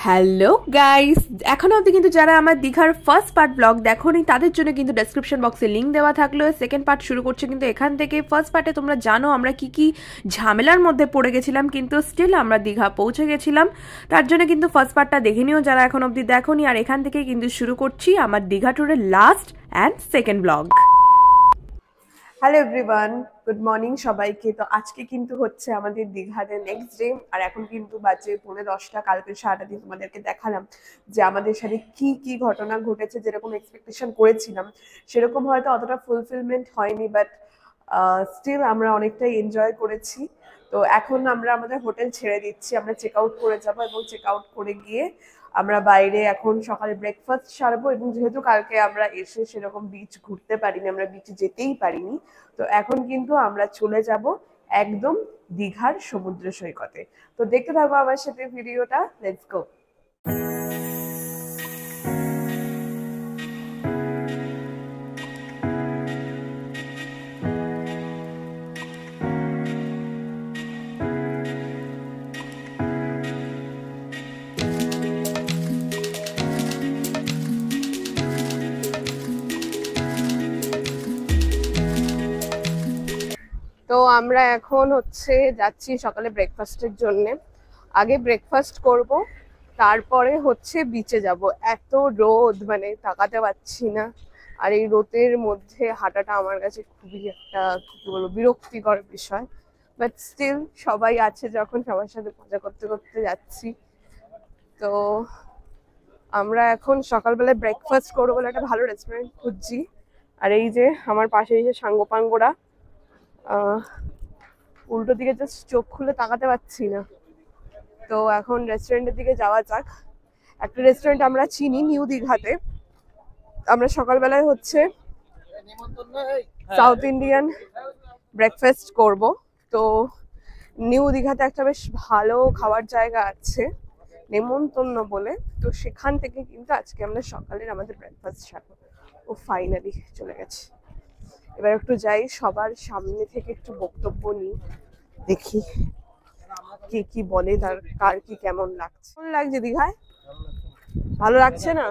Hello guys, এখনো অবধি কিন্তু যারা আমার দীঘার ফার্স্ট পার্ট ব্লগ দেখোনি তাদের জন্য কিন্তু ডেসক্রিপশন বক্সে লিঙ্ক দেওয়া থাকলো। সেকেন্ড পার্ট শুরু করছে কিন্তু এখান থেকে। ফার্স্ট পার্টে তোমরা জানো আমরা কি কি ঝামেলার মধ্যে পড়ে গেছিলাম, কিন্তু স্টিল আমরা দীঘা পৌঁছে গেছিলাম। তার জন্য কিন্তু ফার্স্ট পার্টটা দেখে নিও যারা এখন অবধি দেখোনি। আর এখান থেকে কিন্তু শুরু করছি আমার দীঘা ট্যুরের last and second blog. Hello everyone, good morning সবাইকে। তো আজকে কিন্তু হচ্ছে আমাদের দীঘাতে নেক্সট ডে, আর এখন কিন্তু বাজে 9:30। কালকে সারাটা দিন তোমাদেরকে দেখালাম যে আমাদের সাথে কি কি ঘটনা ঘটেছে। যেরকম এক্সপেকটেশন করেছিলাম সেরকম হয়তো অতটা ফুলফিলমেন্ট হয়নি, বাট স্টিল আমরা অনেকটাই এনজয় করেছি। তো এখন আমরা আমাদের হোটেল ছেড়ে দিচ্ছি, আমরা চেক আউট করে যাবো এবং চেক আউট করে গিয়ে আমরা বাইরে এখন সকালে ব্রেকফাস্ট সারবো। এবং যেহেতু কালকে আমরা এসে সেরকম বিচ ঘুরতে পারিনি, আমরা বিচে যেতেই পারিনি, তো এখন কিন্তু আমরা চলে যাব একদম দীঘার সমুদ্র সৈকতে। তো দেখতে থাকবো আমার সাথে ভিডিওটা, লেটস গো। তো আমরা এখন হচ্ছে যাচ্ছি সকালে ব্রেকফাস্টের জন্যে। আগে ব্রেকফাস্ট করব, তারপরে হচ্ছে বিচে যাব। এত রোদ, মানে তাকাতে পারছি না। আর এই রোদের মধ্যে হাঁটাটা আমার কাছে খুবই একটা কি বলবো বিরক্তিকর বিষয়, বাট স্টিল সবাই আছে যখন, সবার সাথে মজা করতে করতে যাচ্ছি। তো আমরা এখন সকালবেলায় ব্রেকফাস্ট করবো বলে একটা ভালো রেস্টুরেন্ট খুঁজছি। আর এই যে আমার পাশে এই যে সাঙ্গপাঙ্গরা, উল্টো দিকে জাস্ট চোখ খুলে তাকাতে পারছি না। তো এখন রেস্টুরেন্টের দিকে যাওয়া যাক। একটা রেস্টুরেন্ট আমরা চিনি নিউ দীঘাতে। আমরা সকালবেলায় হচ্ছে সাউথ ইন্ডিয়ান ব্রেকফাস্ট করব। তো নিউ দীঘাতে একটা বেশ ভালো খাওয়ার জায়গা আছে নেমন্তন্ন বলে, তো সেখান থেকে কিন্তু আজকে আমরা সকালের আমাদের ব্রেকফাস্ট সারবো। ও ফাইনালি চলে গেছে। এবার একটু যাই, সবার সামনে থেকে একটু বক্তব্য নিই, দেখি কে কি বলে, তার কার কি কেমন লাগছে। কেমন লাগছে দীঘায়? ভালো লাগছে না?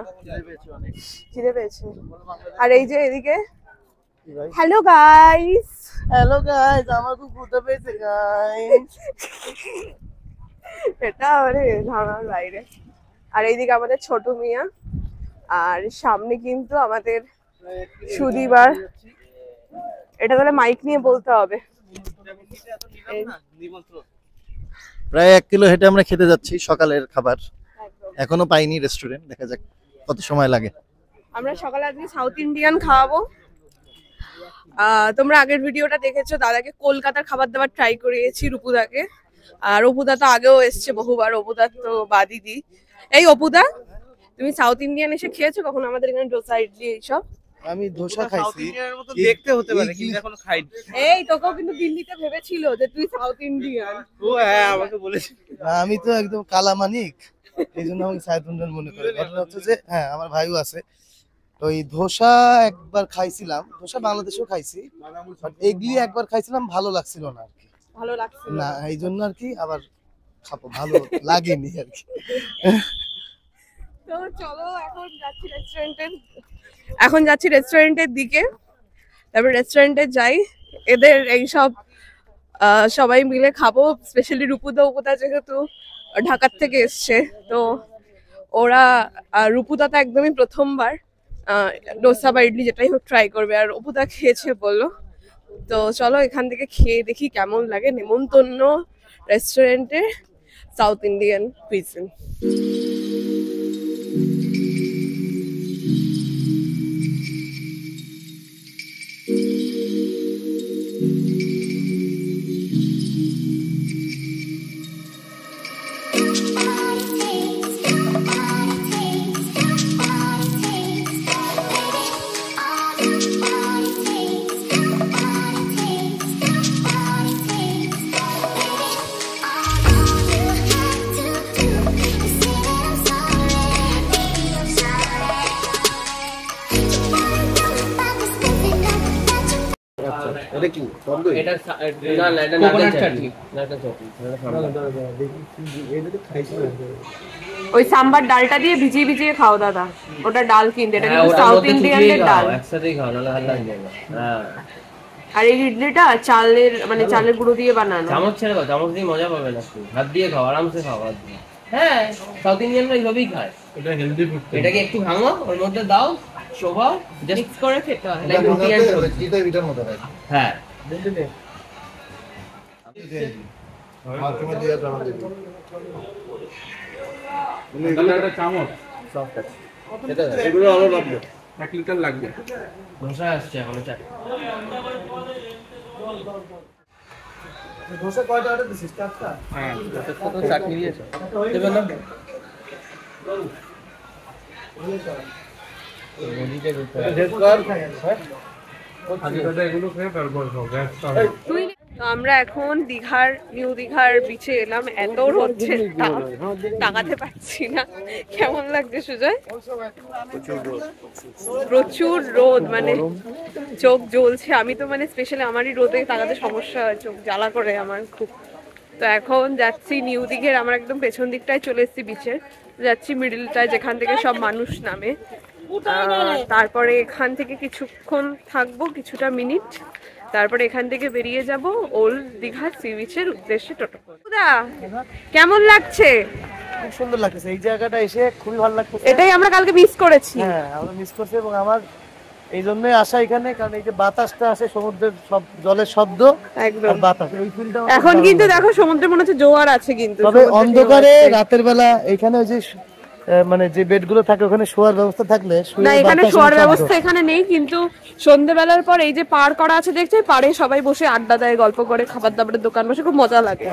খিদে পেয়েছে। আর এই যে এদিকে হ্যালো গাইস, হ্যালো গাইস, আমার খুব ক্ষুধা পেয়েছে গাইস। এটা মানে ধারণার বাইরে। আর এইদিকে আমাদের ছোট মিয়া, আর সামনে কিন্তু আমাদের সুদীবার। এটা তাহলে মাইক নিয়ে বলতে হবে। প্রায় 1 কিলো হেঁটে আমরা খেতে যাচ্ছি সকালের খাবার। এখনো পাইনি রেস্টুরেন্ট, দেখা যাক কত সময় লাগে। আমরা সকালে আজকে সাউথ ইন্ডিয়ান খাওয়াবো। তোমরা আগের ভিডিওটা দেখেছো, দাদাকে কলকাতার খাবার দাবার ট্রাই করিয়েছি, রূপুদাকে। আর অপুদা তো আগেও এসছে বহুবার, অপুদা তো বাদই দি। এই অপুদা, তুমি সাউথ ইন্ডিয়ান এসে খেয়েছো কখনো আমাদের এখানে ডোসা ইডলি এইসব? আমি ধোসা খাইছি, দেখতে হতে পারে কিন্তু এখনো খাইনি। এই তোকেও কিন্তু দিল্লিতে ভেবেছিল যে তুই সাউথ ইন্ডিয়ান। ও হ্যাঁ, আমাকে বলেছে। আমি তো একদম কালামানিক, এই জন্য আমাকে সাউথ ইন্ডিয়ান মনে করে। ঘটনা হচ্ছে যে হ্যাঁ, আমার ভাইও আছে। তো এই ধোসা একবার খাইছিলাম, ধোসা বাংলাদেশেও খাইছি, বাট এগলি একবার খাইছিলাম, ভালো লাগছিল না আর কি। ভালো লাগছে না, এই জন্য আর কি আবার খাবো, ভালো লাগেনি আর কি। তো চলো এখন যাচ্ছি রেস্টুরেন্টের দিকে। তারপর রেস্টুরেন্টে যাই, এদের এইসব সবাই মিলে খাবো। স্পেশালি রূপুদা যেহেতু ঢাকার থেকে এসছে, তো ওরা রূপুদা তো একদমই প্রথমবার ডোসা বা ইডলি যেটাই হোক ট্রাই করবে, আর অপুদা খেয়েছে বললো। তো চলো এখান থেকে খেয়ে দেখি কেমন লাগে নেমন্তন্ন রেস্টুরেন্টে সাউথ ইন্ডিয়ান কুইজিন। এটা কি বন্ধু? এটা না না, এটা কোকোনাট চাটনি। না এটা চাটনি। এটা খাইছি না। ওই সাম্বার ডালটা দিয়ে ভিজিয়ে ভিজিয়ে খাও দাদা, ওটা ডাল কিনতে, এটা কিন্তু সাউথ ইন্ডিয়ানের ডাল, একসাথেই খাও নাহলে ভালো লাগবে না। হ্যাঁ, আর এই ইডলিটা চালের মানে চালের গুঁড়ো দিয়ে বানানো। চামচ ছেড়ে দাও, চামচ দিয়ে মজা পাবে না, হাত দিয়ে খাও, আরামসে খাও হাত দিয়ে। হ্যাঁ, সাউথ ইন্ডিয়ানরা এইভাবেই খায়, এটা হেলদি ফুড। এটাকে একটু ভাঙো, ওর মধ্যে দাও, শোভাও, জাস্ট মিক্স করে খেতে হয়, লাইক রুটি এন্ড এটার মতো হয়। হ্যাঁ, একটা চামচ এগুলো আরো লাগবে, 1 লিটার লাগবে। ধোসা আসছে এখন, ধোসা কয়টা অর্ডার দিছিস? 4টা। হ্যাঁ, তো চাটনি দিয়েছো দেবেন না? আমরা এখন দীঘার নিউ দীঘার বিচে এলাম, এত হচ্ছে টাকাতে পাচ্ছি না। কেমন লাগছে সুজয়? প্রচুর রোদ, মানে চোখ জ্বলছে। আমি তো মানে স্পেশালি আমারই রোদে তাকাতে সমস্যা হয়, চোখ জ্বালা করে আমার খুব। তো এখন যাচ্ছি নিউ দীঘের, আমরা একদম পেছন দিকটায় চলে এসেছি বিচের, যাচ্ছি মিডিলটায় যেখান থেকে সব মানুষ নামে। তারপরে এখান থেকে কিছুক্ষণ থাকবো, কিছুটা মিনিট, তারপরে এখান থেকে বেরিয়ে যাব ওল্ড দীঘা সি বিচের উদ্দেশ্যে। টোটো কেমন লাগছে? খুব সুন্দর লাগছে, এই জায়গাটা এসে খুবই ভালো লাগছে। এটাই আমরা কালকে মিস করেছি। হ্যাঁ, আমরা মিস করছি, এবং আমার এই জন্যই আসা এখানে, কারণ এই যে বাতাসটা আসে, সমুদ্রের সব জলের শব্দ, একদম আর বাতাস, এই ফিলটা এখন কিন্তু দেখো সমুদ্রে মনে হচ্ছে জোয়ার আছে, কিন্তু তবে অন্ধকারে রাতের বেলা এখানে ওই যে মানে যে বেডগুলো থাকে ওখানে শোয়ার ব্যবস্থা থাকলে না, এখানে শোয়ার ব্যবস্থা এখানে নেই, কিন্তু সন্ধ্যেবেলার পর এই যে পার করা আছে দেখছে, পাড়ে সবাই বসে আড্ডা দেয়, গল্প করে, খাবার দাবারের দোকান বসে, খুব মজা লাগে।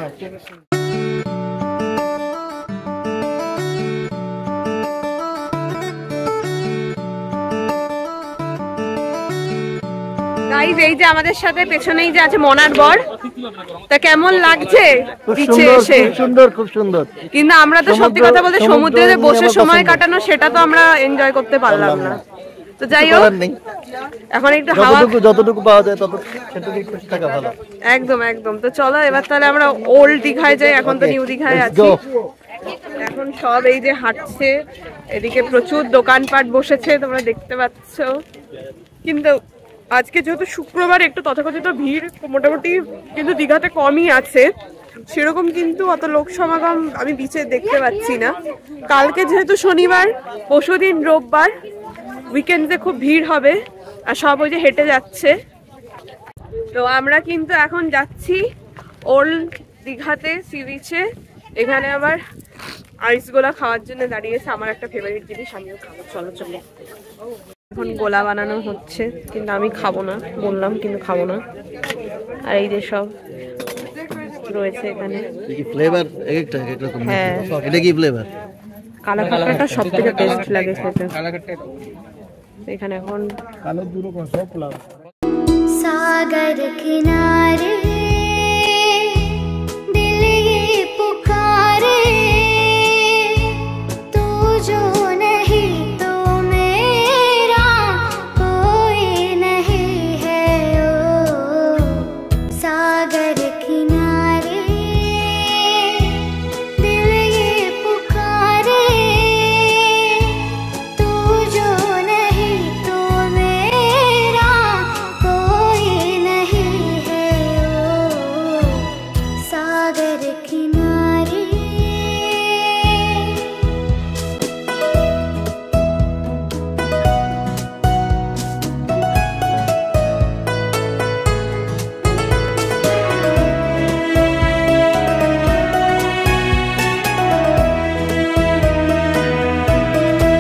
গাইস, এই যে আমাদের সাথে পেছনেই যে আছে মনার বর, তা কেমন লাগছে বিচে এসে? সুন্দর, খুব সুন্দর। কিন্তু আমরা তো সত্যি কথা বলতে সমুদ্রে বসে সময় কাটানো, সেটা তো আমরা এনজয় করতে পারলাম না। তো যাই হোক, এখন একটু হাওয়া, যতটুকু পাওয়া যায় ততটুকু খুশি থাকা ভালো। একদম একদম। তো চলো এবার তাহলে আমরা ওল্ড দীঘায় যাই, এখন তো নিউ দীঘায় আছি। এখন সব এই যে হাঁটছে, এদিকে প্রচুর দোকানপাট বসেছে, তোমরা দেখতে পাচ্ছ। কিন্তু আজকে যেহেতু শুক্রবার, একটু তথাকথিত ভিড় মোটামুটি কিন্তু দীঘাতে কমই আছে, সেরকম কিন্তু অত লোক সমাগম আমি বিচে দেখতে পাচ্ছি না। কালকে যেহেতু শনিবার, পরশুদিন রোববার, উইকেন্ডে খুব ভিড় হবে, আর সব ওই যে হেঁটে যাচ্ছে। তো আমরা কিন্তু এখন যাচ্ছি ওল্ড দীঘাতে সি বিচে। এখানে আবার আইস গোলা খাওয়ার জন্য দাঁড়িয়েছে, আমার একটা ফেভারিট জিনিস, আমিও খাবো। চলো চলো। এখন গোলা বানানো হচ্ছে, কিন্তু আমি খাবো না, বললাম কিন্তু খাবো না। আর এই যে সব রয়েছে এখানে, ফ্লেভার একটা এক রকম। হ্যাঁ, এটা কি ফ্লেভার? কালাকাটটা সব থেকে টেস্ট লাগে খেতে। এখানে এখন सागर किनारे दिल ये पुकारे, तू जो नहीं तो मेरा कोई नहीं है। ओ सागर किनारे दिल ये पुकारे, तू जो नहीं तो मेरा कोई नहीं है। ओ सागर किनारे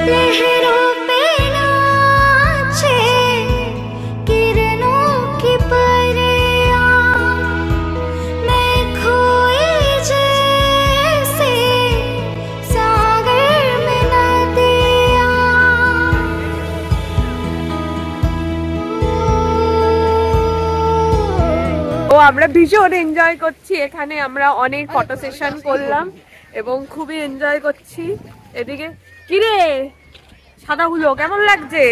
लहरों पे नाचे किरणों की परियां, मैं खोई जैसे सागर में नदियां। ও আমরা ভীষণ এনজয় করছি এখানে, আমরা অনেক ফটো সেশন করলাম এবং খুবই এনজয় করছি। এদিকে কিরে সাদা হুলো কেমন লাগছে?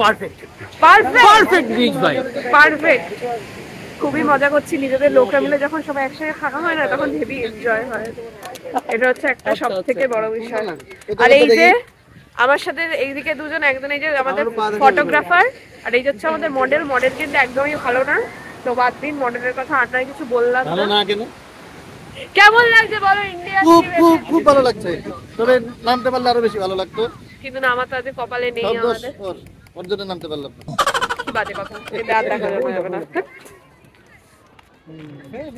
পারফেক্ট পারফেক্ট পারফেক্ট বিচ ভাই, পারফেক্ট। খুবই মজা করছি, নিজেদের লোকরা মিলে যখন সবাই একসাথে থাকা হয় না, তখন হেভি এনজয় হয়। এটা হচ্ছে একটা সব থেকে বড় বিষয়। আর এই যে আমার সাথে এইদিকে দুজন, একজন এই যে আমাদের ফটোগ্রাফার, আর এই হচ্ছে আমাদের মডেল। মডেল কিন্তু একদমই ভালো না, তো বাদ দিন, মডেলের কথা আপনারা কিছু বললাম না। কেমন লাগছে বলো ইন্ডিয়া? খুব ভালো লাগছে, তবে নামতে পারলে আরো বেশি ভালো লাগতো, কিন্তু না, আমার তো আজ কপালে নেই। আমাদের ওর জন্য নামতে পারলাম না। কি বাজে কথা, এটা আর দেখা যাবে না।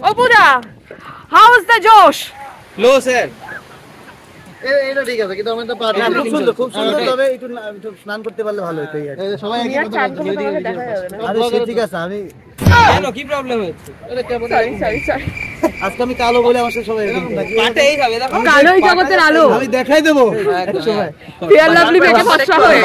ও বুদা, হাউ ইজ দ্য জোশ? লো স্যার, এটা ঠিক আছে, কিন্তু আমাদের পার্টি খুব সুন্দর, তবে একটু স্নান করতে পারলে ভালো হতো। সবাই একই মতো দেখা যাবে না। আরে সে ঠিক আছে, আমি কেন কি প্রবলেম হচ্ছে? সরি আজকে আমি কালো বলে আমার সাথে সবাই এরকম থাকে। পাটেই হবে, দেখো কালোই জগতের আলো। আমি দেখাই দেবো একটা সময় ফেয়ার লাভলি মেকে ফসা হয়ে।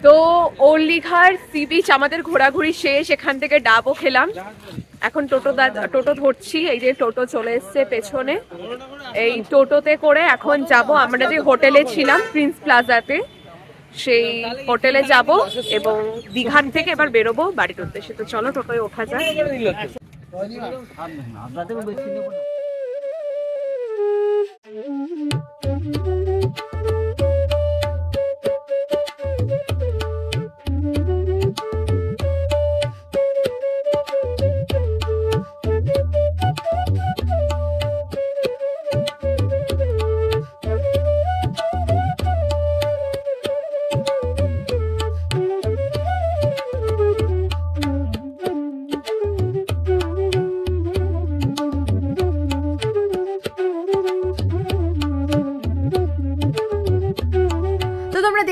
তো ওল্ড দীঘার সি বিচ আমাদের ঘোরাঘুরি শেষ, এখান থেকে ডাবও খেলাম। এখন টোটো ধরছি, এই যে টোটো চলে এসছে পেছনে। এই টোটোতে করে এখন যাব আমরা যে হোটেলে ছিলাম প্রিন্স প্লাজাতে, সেই হোটেলে যাব এবং দীঘার থেকে এবার বেরোবো বাড়ির উদ্দেশ্যে। তো চলো টোটোয় ওঠা যায়।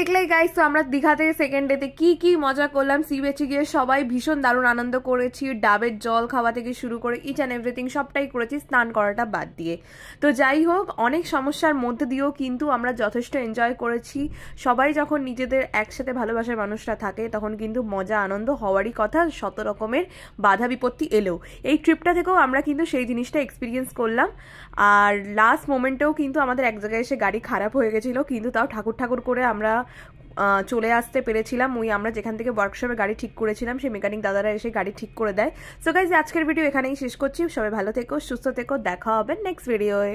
দেখলেই গাইস, তো আমরা দীঘাতে সেকেন্ড ডেতে কি মজা করলাম। সি বিচে গিয়ে সবাই ভীষণ দারুণ আনন্দ করেছি, ডাবের জল খাওয়া থেকে শুরু করে ইচ অ্যান্ড এভরিথিং সবটাই করেছি, স্নান করাটা বাদ দিয়ে। তো যাই হোক, অনেক সমস্যার মধ্যে দিয়েও কিন্তু আমরা যথেষ্ট এনজয় করেছি। সবাই যখন নিজেদের একসাথে ভালোবাসার মানুষরা থাকে তখন কিন্তু মজা আনন্দ হওয়ারই কথা, শত রকমের বাধা বিপত্তি এলেও। এই ট্রিপটা থেকেও আমরা কিন্তু সেই জিনিসটা এক্সপিরিয়েন্স করলাম। আর লাস্ট মোমেন্টেও কিন্তু আমাদের এক জায়গায় এসে গাড়ি খারাপ হয়ে গেছিলো, কিন্তু তাও ঠাকুর করে আমরা চলে আসতে পেরেছিলাম। আমরা যেখান থেকে ওয়ার্কশপে গাড়ি ঠিক করেছিলাম সেই মেকানিক দাদারা এসে গাড়ি ঠিক করে দেয়। সো গাইস, আজকের ভিডিও এখানেই শেষ করছি। সবাই ভালো থেকো, সুস্থ থেকো, দেখা হবে নেক্সট ভিডিওয়ে।